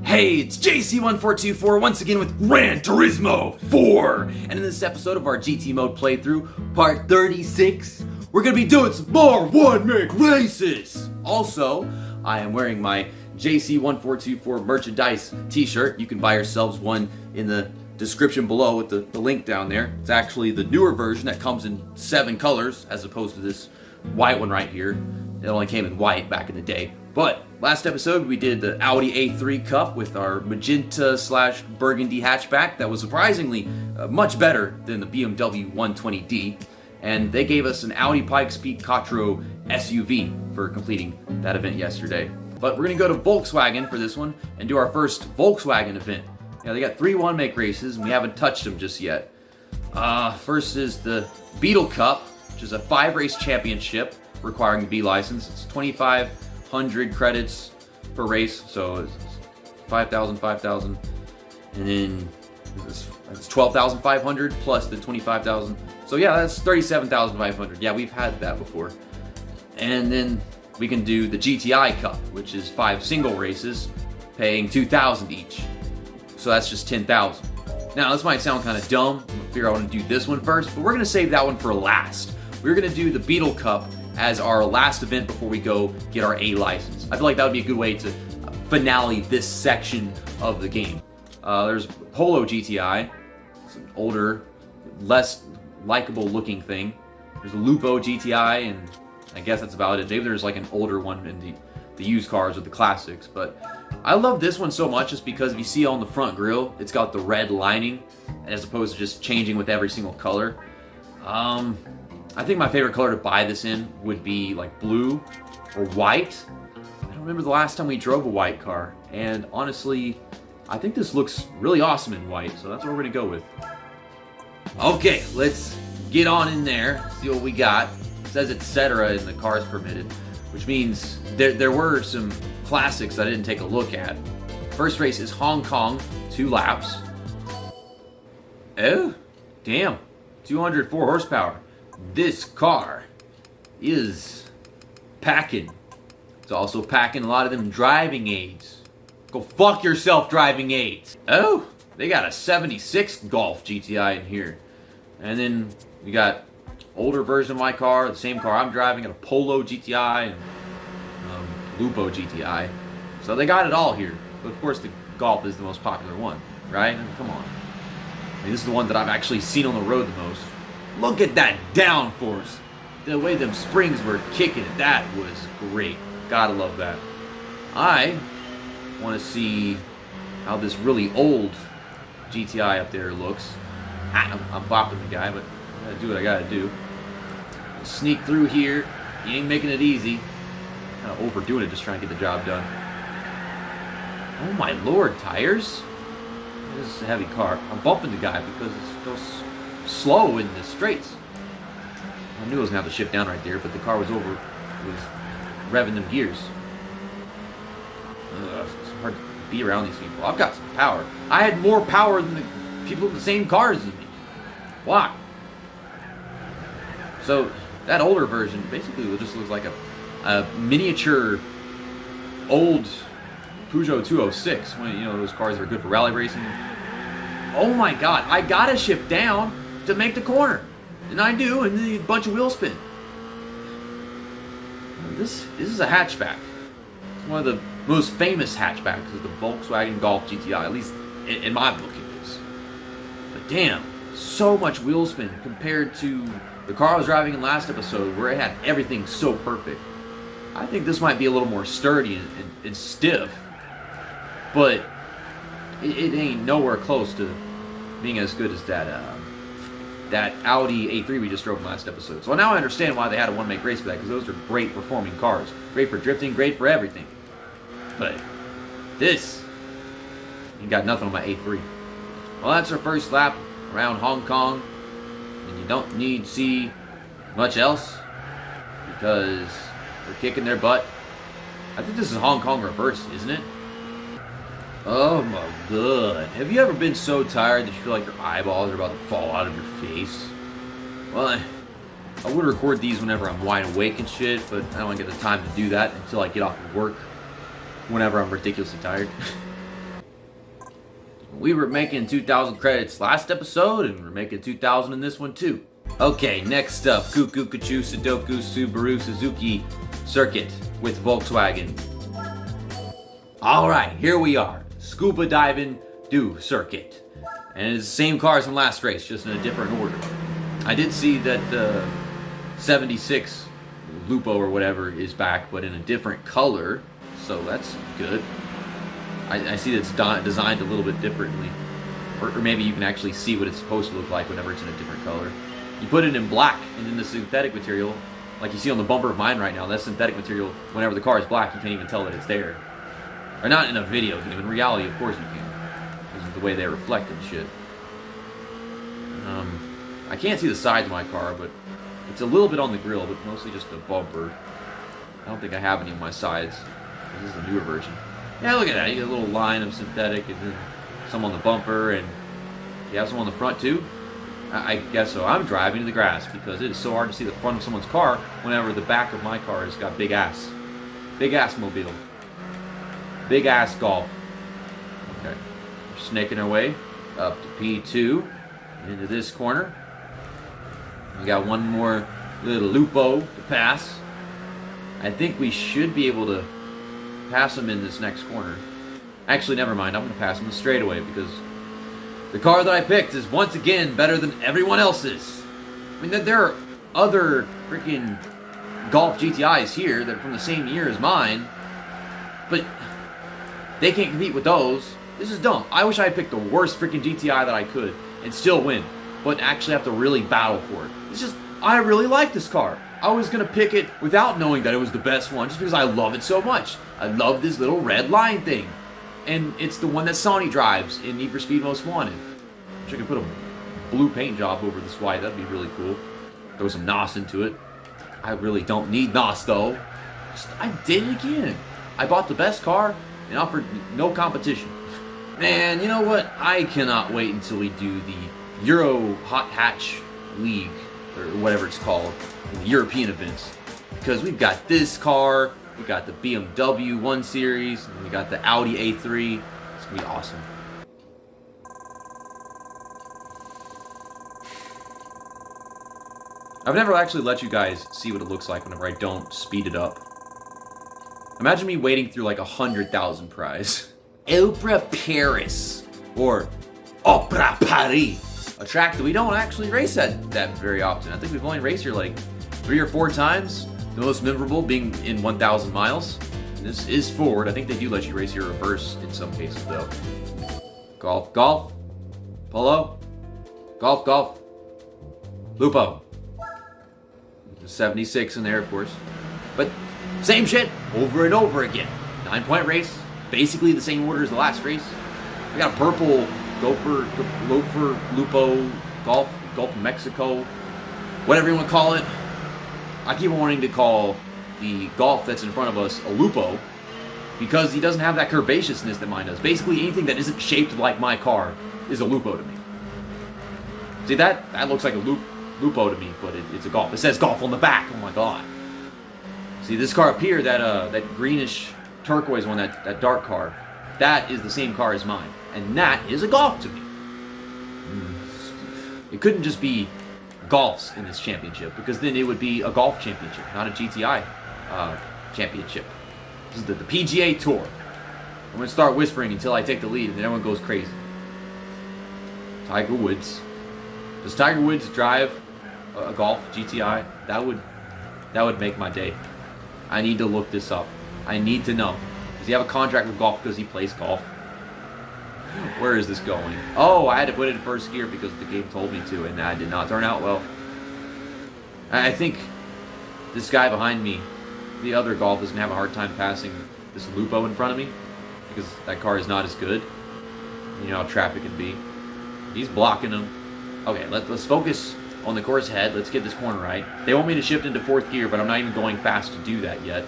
Hey, it's JC1424 once again with Gran Turismo 4! And in this episode of our GT mode playthrough, part 36, we're gonna be doing some more one-make races! Also, I am wearing my JC1424 merchandise t-shirt. You can buy yourselves one in the description below with the link down there. It's actually the newer version that comes in 7 colors as opposed to this white one right here. It only came in white back in the day. But last episode we did the Audi A3 Cup with our magenta / burgundy hatchback that was surprisingly much better than the BMW 120D. And they gave us an Audi Pikes Peak Quattro SUV for completing that event yesterday. But we're going to go to Volkswagen for this one and do our first Volkswagen event. Yeah, they got 3 one-make races and we haven't touched them just yet. First is the Beetle Cup, which is a 5-race championship requiring the B license. It's 2,500 credits per race, so it's 5,000, 5,000, and then it's 12,500 plus the 25,000. So yeah, that's 37,500. Yeah, we've had that before. And then we can do the GTi Cup, which is 5 single races, paying 2,000 each. So that's just 10,000. Now this might sound kind of dumb. I'm gonna figure out how to do this one first, but we're gonna save that one for last. We're gonna do the Beetle Cup as our last event before we go get our A license. I feel like that would be a good way to finale this section of the game. There's Polo GTi. It's an older, less likable looking thing. There's a Lupo GTi, and I guess that's about it. Maybe there's like an older one in the used cars or the classics, but I love this one so much just because if you see on the front grille, it's got the red lining as opposed to just changing with every single color. I think my favorite color to buy this in would be like blue or white. I don't remember the last time we drove a white car, and honestly, I think this looks really awesome in white, so that's what we're gonna go with. Okay, let's get on in there, see what we got. It says etc. in the cars permitted, which means there were some classics that I didn't take a look at. First race is Hong Kong, 2 laps. Oh, damn, 204 horsepower. This car is packing. It's also packing a lot of them driving aids. Go fuck yourself, driving aids. Oh, they got a 76 Golf GTi in here. And then we got older version of my car, the same car I'm driving, a Polo GTi and Lupo GTi. So they got it all here. But of course the Golf is the most popular one, right? I mean, come on. I mean, this is the one that I've actually seen on the road the most. Look at that downforce. The way them springs were kicking it, that was great. Gotta love that. I want to see how this really old GTi up there looks. I'm bopping the guy, but I gotta do what I gotta do. Sneak through here. You ain't making it easy. Kind of overdoing it, just trying to get the job done. Oh my lord, tires? This is a heavy car. I'm bumping the guy because it goes slow in the straights. I knew I was gonna have to shift down right there, but the car was revving them gears. It's hard to be around these people. I've got some power. I had more power than the people in the same cars as me. Why? So that older version basically just looks like a miniature old Peugeot 206. One of those cars that are good for rally racing. Oh my god! I gotta shift down to make the corner, and I do, and then a bunch of wheel spin. This is a hatchback. It's one of the most famous hatchbacks is the Volkswagen Golf GTi, at least in my book it is. But damn, so much wheel spin compared to the car I was driving in last episode where it had everything so perfect. I think this might be a little more sturdy and stiff, but it ain't nowhere close to being as good as that Audi A3 we just drove in last episode. So now I understand why they had a one-make race for that, because those are great performing cars. Great for drifting, great for everything. But this, you got nothing on my A3. Well, that's our first lap around Hong Kong, and you don't need to see much else because they're kicking their butt. I think this is Hong Kong reverse, isn't it? Oh my god. Have you ever been so tired that you feel like your eyeballs are about to fall out of your face? Well, I would record these whenever I'm wide awake and shit, but I don't get the time to do that until I get off of work whenever I'm ridiculously tired. We were making 2,000 credits last episode, and we're making 2,000 in this one too. Okay, next up, Cuckoo, Kachu, Sudoku, Subaru, Suzuki circuit with Volkswagen. Alright, here we are. Scuba diving do circuit. And it's the same cars from last race, just in a different order. I did see that the 76 Lupo or whatever is back, but in a different color, so that's good. I see that it's designed a little bit differently. Or maybe you can actually see what it's supposed to look like whenever it's in a different color. You put it in black, and then the synthetic material, like you see on the bumper of mine right now, that synthetic material, whenever the car is black, you can't even tell that it's there. Or not in a video game. In reality, of course you can. Because of the way they reflect and shit. I can't see the sides of my car, but it's a little bit on the grill, but mostly just a bumper. I don't think I have any on my sides. This is the newer version. Yeah, look at that. You get a little line of synthetic, and then some on the bumper, and you have some on the front too. I guess so. I'm driving to the grass because it is so hard to see the front of someone's car whenever the back of my car has got big ass. Big ass mobile. Big ass Golf. Okay. We're snaking our way up to P2 into this corner. We got one more little Lupo to pass. I think we should be able to pass him in this next corner. Actually, never mind. I'm going to pass him the straightaway because the car that I picked is once again better than everyone else's. I mean, there are other freaking Golf GTIs here that are from the same year as mine, but they can't compete with those. This is dumb. I wish I had picked the worst freaking GTI that I could and still win, but actually have to really battle for it. It's just, I really like this car. I was going to pick it without knowing that it was the best one, just because I love it so much. I love this little red line thing. And it's the one that Sony drives in Need for Speed Most Wanted. Wish I could put a blue paint job over this white. That'd be really cool. Throw some NOS into it. I really don't need NOS though. I did it again. I bought the best car and offered no competition. Man, you know what? I cannot wait until we do the Euro Hot Hatch League, or whatever it's called, in the European events. Because we've got this car, we got the BMW 1 Series, and we got the Audi A3. It's going to be awesome. I've never actually let you guys see what it looks like whenever I don't speed it up. Imagine me waiting through like 100,000 prize. Opera Paris, or Opera Paris, a track that we don't actually race at that very often. I think we've only raced here like 3 or 4 times. The most memorable being in 1,000 miles. And this is forward. I think they do let you race here reverse in some cases though. Golf, golf, polo, golf, golf, Lupo. 76 in there, of course. But same shit over and over again. 9-point race, basically the same order as the last race. We got a purple Loafer, Lupo, Golf of Mexico, whatever you want to call it. I keep wanting to call the Golf that's in front of us a Lupo because he doesn't have that curvaceousness that mine does. Basically, anything that isn't shaped like my car is a Lupo to me. See, that looks like a Lupo to me, but it's a Golf. It says Golf on the back. Oh my god. See, this car up here, that greenish turquoise one, that dark car, that is the same car as mine. And that is a Golf to me. It couldn't just be Golfs in this championship, because then it would be a Golf championship, not a GTI championship. This is the PGA Tour. I'm going to start whispering until I take the lead, and then everyone goes crazy. Tiger Woods. Does Tiger Woods drive a Golf GTI? That would make my day. I need to look this up. I need to know. Does he have a contract with Golf because he plays golf? Where is this going? Oh, I had to put it in first gear because the game told me to, and that did not turn out well. I think this guy behind me, the other Golf, is going to have a hard time passing this Lupo in front of me because that car is not as good. You know how traffic can be. He's blocking him. Okay, let's focus on the course ahead. Let's get this corner right. They want me to shift into 4th gear, but I'm not even going fast to do that yet.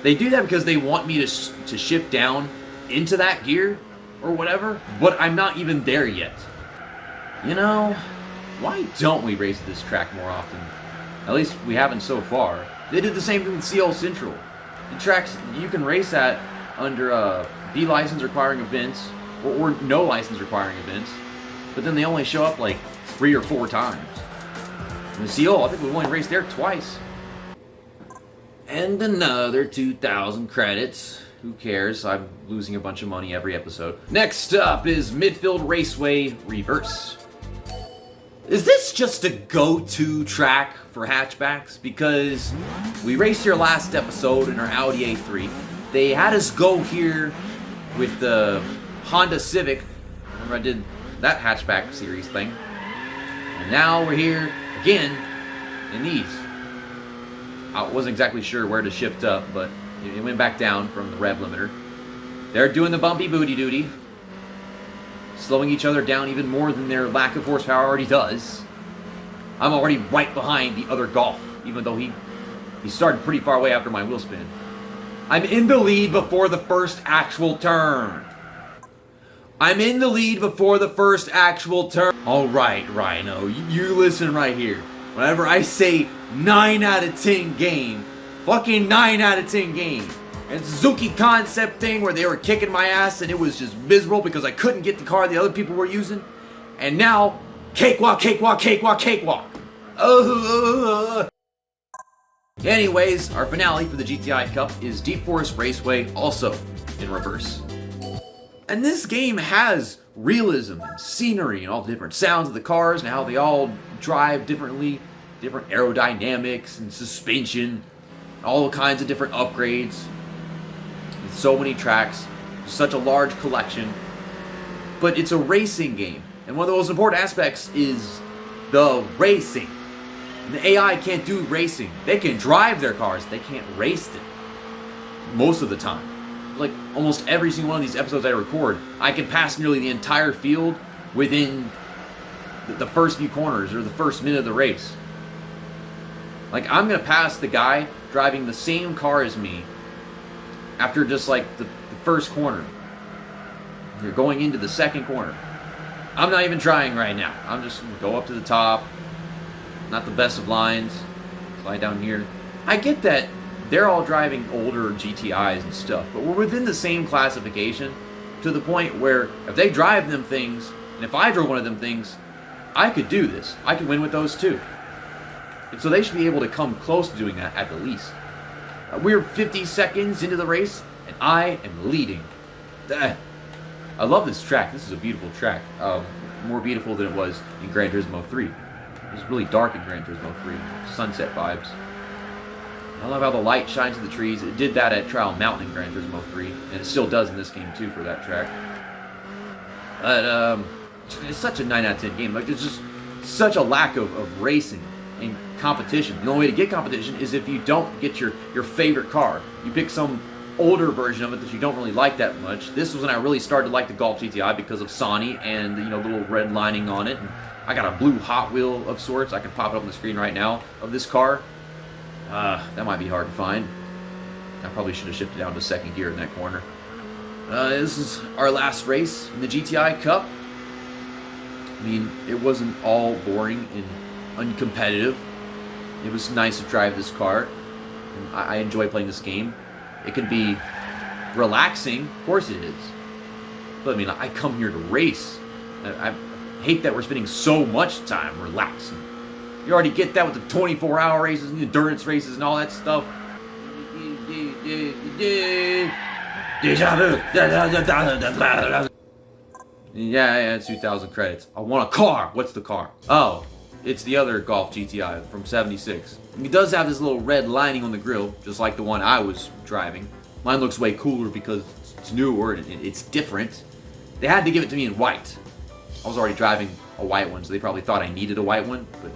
They do that because they want me to shift down into that gear or whatever, but I'm not even there yet. You know, why don't we race this track more often? At least we haven't so far. They did the same thing with CL Central. The tracks you can race at under B license requiring events, or no license requiring events, but then they only show up like 3 or 4 times. And the CO, I think we've only raced there twice. And another 2,000 credits. Who cares? I'm losing a bunch of money every episode. Next up is Midfield Raceway Reverse. Is this just a go-to track for hatchbacks? Because we raced here last episode in our Audi A3. They had us go here with the Honda Civic. Remember I did that hatchback series thing. And now we're here again in these. I wasn't exactly sure where to shift up, but it went back down from the rev limiter. They're doing the bumpy booty duty, slowing each other down even more than their lack of horsepower already does. I'm already right behind the other Golf, even though he started pretty far away after my wheel spin. I'm in the lead before the first actual turn. I'm in the lead before the first actual turn. All right, Rhino, you listen right here. Whenever I say 9 out of 10 game, fucking 9 out of 10 game. And Suzuki concept thing where they were kicking my ass and it was just miserable because I couldn't get the car the other people were using. And now, cakewalk, cakewalk, cakewalk, cakewalk. Anyways, our finale for the GTi Cup is Deep Forest Raceway, also in reverse. And this game has realism and scenery and all the different sounds of the cars and how they all drive differently, different aerodynamics and suspension, all kinds of different upgrades. With so many tracks, such a large collection. But it's a racing game, and one of the most important aspects is the racing. And the AI can't do racing. They can drive their cars, they can't race them. Most of the time. Like almost every single one of these episodes I record, I can pass nearly the entire field within the first few corners or the first minute of the race. Like I'm gonna pass the guy driving the same car as me after just like the first corner. You're going into the second corner. I'm not even trying right now. I'm just gonna go up to the top. Not the best of lines. Slide down here. I get that they're all driving older GTIs and stuff, but we're within the same classification to the point where if they drive them things, and if I drove one of them things, I could do this. I could win with those too. And so they should be able to come close to doing that at the least. We're 50 seconds into the race, and I am leading. I love this track. This is a beautiful track. More beautiful than it was in Gran Turismo 3. It was really dark in Gran Turismo 3. Sunset vibes. I love how the light shines through the trees. It did that at Trial Mountain in Gran Turismo 3, and it still does in this game too for that track. But it's such a 9 out of 10 game. Like there's just such a lack of racing and competition. The only way to get competition is if you don't get your favorite car. You pick some older version of it that you don't really like that much. This was when I really started to like the Golf GTi because of Sony and the little red lining on it. And I got a blue Hot Wheel of sorts. I can pop it up on the screen right now of this car. That might be hard to find. I probably should have shifted down to second gear in that corner. This is our last race in the GTi Cup. I mean, it wasn't all boring and uncompetitive. It was nice to drive this car. And I enjoy playing this game. It can be relaxing, of course it is. But I mean, I come here to race. I hate that we're spending so much time relaxing. You already get that with the 24-hour races and the endurance races and all that stuff. Yeah, it's 2,000 credits. I want a car. What's the car? Oh, it's the other Golf GTi from 76. It does have this little red lining on the grille, just like the one I was driving. Mine looks way cooler because it's newer and it's different. They had to give it to me in white. I was already driving a white one, so they probably thought I needed a white one, but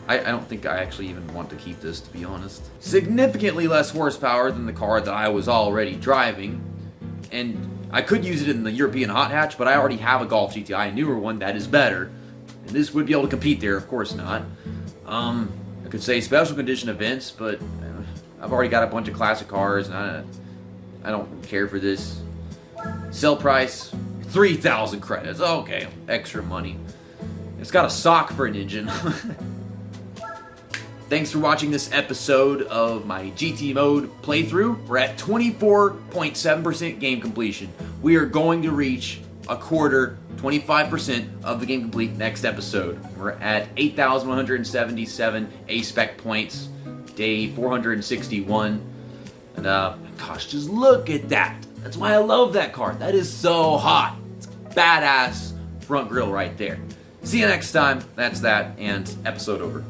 I don't think I actually even want to keep this, to be honest. Significantly less horsepower than the car that I was already driving, and I could use it in the European hot hatch, but I already have a Golf GTi, a newer one that is better, and this would be able to compete there, of course not. I could say special condition events, but I've already got a bunch of classic cars, and I don't care for this. Sell price, 3,000 credits. Okay, extra money. It's got a sock for an engine. Thanks for watching this episode of my GT mode playthrough. We're at 24.7% game completion. We are going to reach a quarter, 25% of the game complete next episode. We're at 8,177 A-Spec points, day 461. And gosh, just look at that. That's why I love that car. That is so hot. It's badass front grille right there. See you next time. That's that, and episode over.